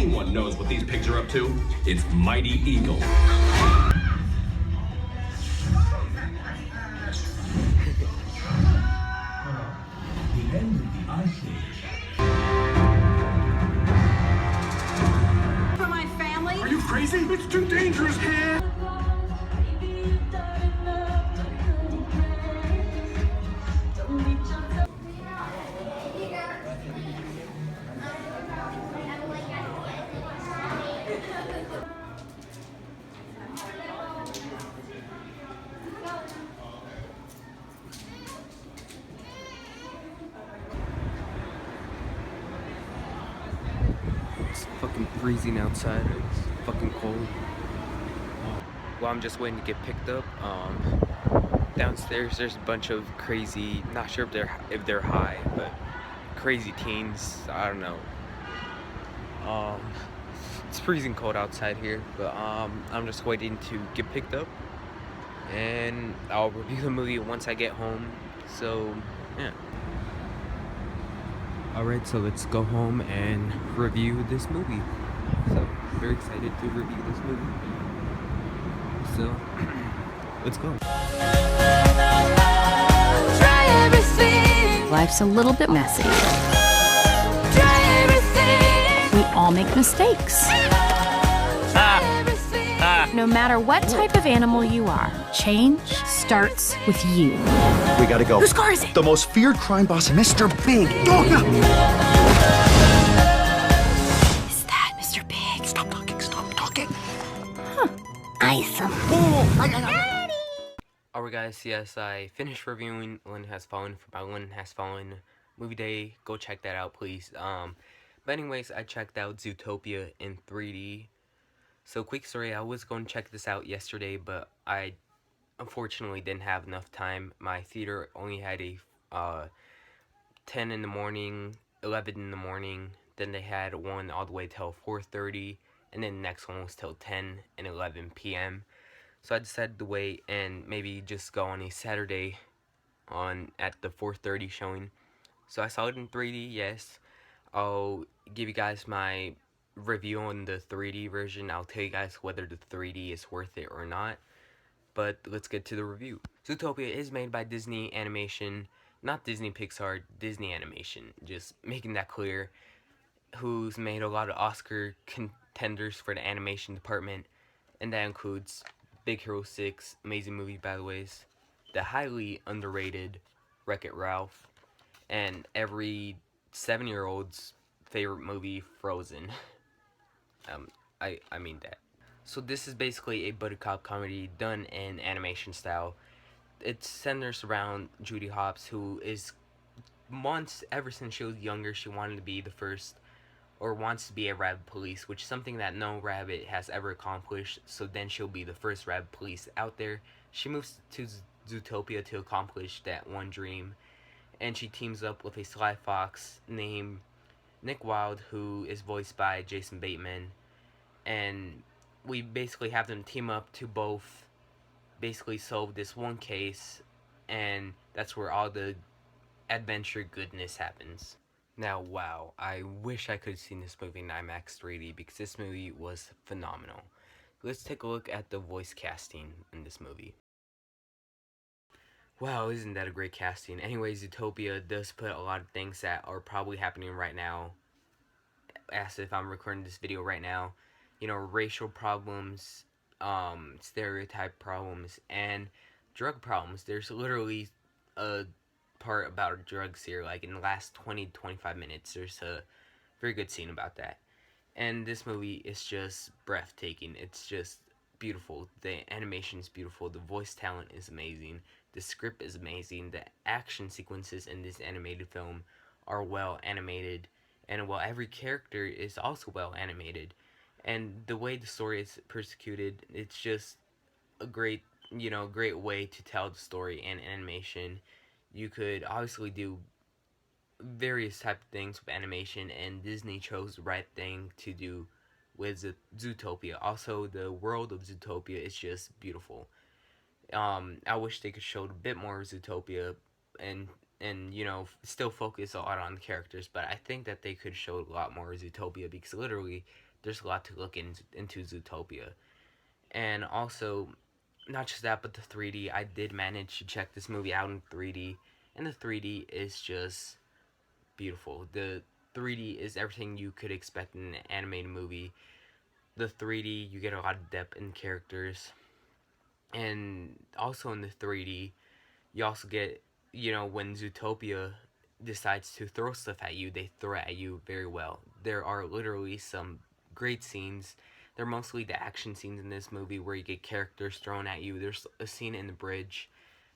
anyone knows what these pigs are up to, it's Mighty Eagle. The end of the Ice Age. For my family? Are you crazy? It's too dangerous here. It's fucking freezing outside. It's fucking cold. Well, I'm just waiting to get picked up. Downstairs there's a bunch of crazy, not sure if they're high, but crazy teens. I don't know. It's freezing cold outside here, but I'm just waiting to get picked up, and I'll review the movie once I get home. So yeah. Alright, so let's go home and review this movie. So, very excited to review this movie. So, let's go. Try everything. Life's a little bit messy. Try everything. We all make mistakes. No matter what type of animal you are, change starts with you. We gotta go. Whose car is it? The most feared crime boss, Mr. Big. Dogna! Is that Mr. Big? Stop talking. Huh. Awesome. Alright guys, yes, I finished reviewing Lynn Has Fallen for my Lynn Has Fallen movie day. Go check that out, please. But anyways, I checked out Zootopia in 3D. So quick story, I was going to check this out yesterday, but I unfortunately didn't have enough time. My theater only had a 10 in the morning, 11 in the morning, then they had one all the way till 4:30, and then the next one was till 10 and 11 p.m. So I decided to wait and maybe just go on a Saturday at the 4:30 showing. So I saw it in 3D, yes. I'll give you guys my review on the 3D version. I'll tell you guys whether the 3D is worth it or not. But let's get to the review. Zootopia is made by Disney Animation, not Disney Pixar, Disney Animation. Just making that clear. Who's made a lot of Oscar contenders for the animation department, and that includes Big Hero 6, amazing movie by the ways, the highly underrated Wreck-It Ralph, and every 7-year-old's favorite movie, Frozen. I mean that. So this is basically a buddy cop comedy done in animation style. It centers around Judy Hopps, who is ever since she was younger, she wanted to be the first, or wants to be a rabbit police, which is something that no rabbit has ever accomplished. So then she'll be the first rabbit police out there. She moves to Zootopia to accomplish that one dream, and she teams up with a sly fox named Nick Wilde, who is voiced by Jason Bateman, and we basically have them team up to both basically solve this one case, and that's where all the adventure goodness happens. Now, wow, I wish I could have seen this movie in IMAX 3D because this movie was phenomenal. Let's take a look at the voice casting in this movie. Wow, isn't that a great casting? Anyways, Zootopia does put a lot of things that are probably happening right now, as if I'm recording this video right now. You know, racial problems, stereotype problems, and drug problems. There's literally a part about drugs here, like in the last 20-25 minutes. There's a very good scene about that. And this movie is just breathtaking. It's just beautiful. The animation is beautiful. The voice talent is amazing. The script is amazing. The action sequences in this animated film are well animated, and while every character is also well animated, and the way the story is persecuted, it's just a great way to tell the story in animation. You could obviously do various type of things with animation, and Disney chose the right thing to do with Zootopia. Also, the world of Zootopia is just beautiful. I wish they could show a bit more of Zootopia and still focus a lot on the characters, but I think that they could show a lot more of Zootopia because literally there's a lot to look into Zootopia. And also, not just that, but the 3D. I did manage to check this movie out in 3D, and the 3D is just beautiful. The 3D is everything you could expect in an animated movie. The 3D, you get a lot of depth in characters, and also in the 3D, you also get, when Zootopia decides to throw stuff at you, they throw it at you very well. There are literally some great scenes. They're mostly the action scenes in this movie where you get characters thrown at you. There's a scene in the bridge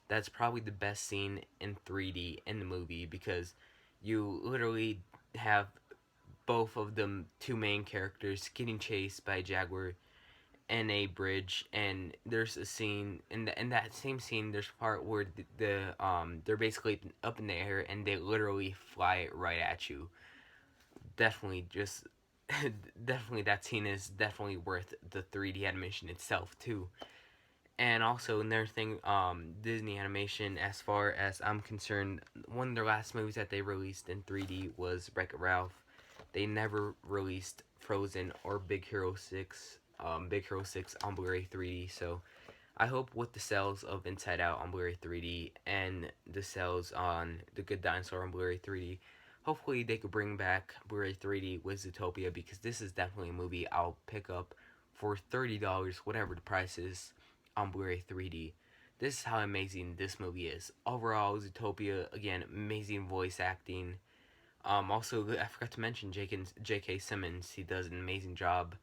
that's probably the best scene in 3D in the movie, because you literally have both of the two main characters getting chased by a jaguar in a bridge, and there's a scene in that same scene. There's a part where they're basically up in the air and they literally fly right at you. Definitely, just definitely that scene is definitely worth the 3D animation itself too. And also another thing, Disney Animation, as far as I'm concerned, one of their last movies that they released in 3D was Wreck-It Ralph. They never released Frozen or Big Hero 6, Big Hero 6 on Blu-ray 3D. So I hope with the sales of Inside Out on Blu-ray 3D and the sales on The Good Dinosaur on Blu-ray 3D, hopefully they could bring back Blu-ray 3D with Zootopia, because this is definitely a movie I'll pick up for $30, whatever the price is, on Blu-ray 3D. This is how amazing this movie is. Overall, Zootopia, again, amazing voice acting. Also, I forgot to mention J.K. Simmons. He does an amazing job.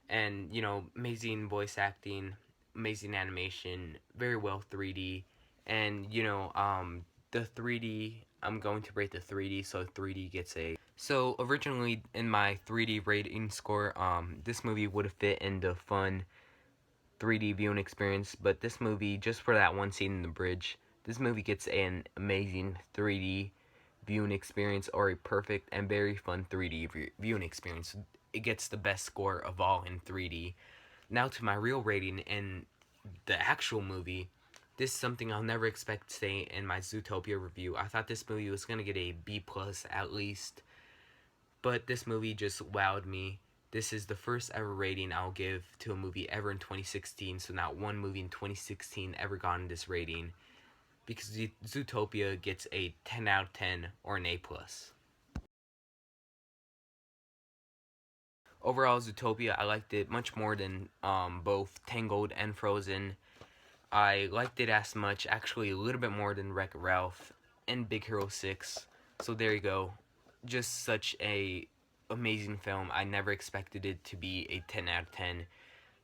And, amazing voice acting, amazing animation, very well 3D. And, the 3D, I'm going to rate the 3D, so 3D gets a... So, originally, in my 3D rating score, this movie would have fit in the fun 3D viewing experience, but this movie, just for that one scene in the bridge, this movie gets an amazing 3D viewing experience, or a perfect and very fun 3D viewing experience. It gets the best score of all in 3D. Now to my real rating in the actual movie. This is something I'll never expect to say in my Zootopia review. I thought this movie was going to get a B plus at least, but this movie just wowed me. This is the first ever rating I'll give to a movie ever in 2016, so not one movie in 2016 ever gotten this rating, because Zootopia gets a 10 out of 10 or an A+. Overall, Zootopia, I liked it much more than both Tangled and Frozen. I liked it as much, actually a little bit more than Wreck-It Ralph and Big Hero 6. So there you go. Just such a amazing film. I never expected it to be a 10 out of 10.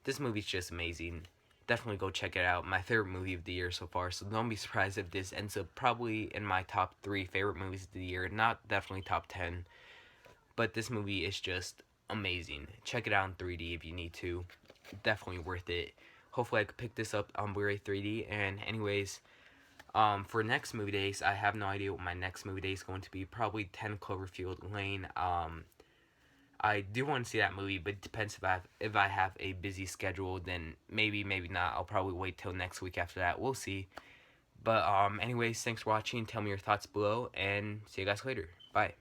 This movie's just amazing. Definitely go check it out. My favorite movie of the year so far, so don't be surprised if this ends up probably in my top 3 favorite movies of the year. Not definitely top 10, but this movie is just amazing. Check it out in 3D if you need to. Definitely worth it. Hopefully I could pick this up on Blu-ray 3D. And anyways, for next movie days, I have no idea what my next movie day is going to be. Probably 10 Cloverfield Lane. I do want to see that movie, but it depends if I have a busy schedule. Then maybe not. I'll probably wait till next week after that. We'll see. But anyways, thanks for watching. Tell me your thoughts below, and see you guys later. Bye.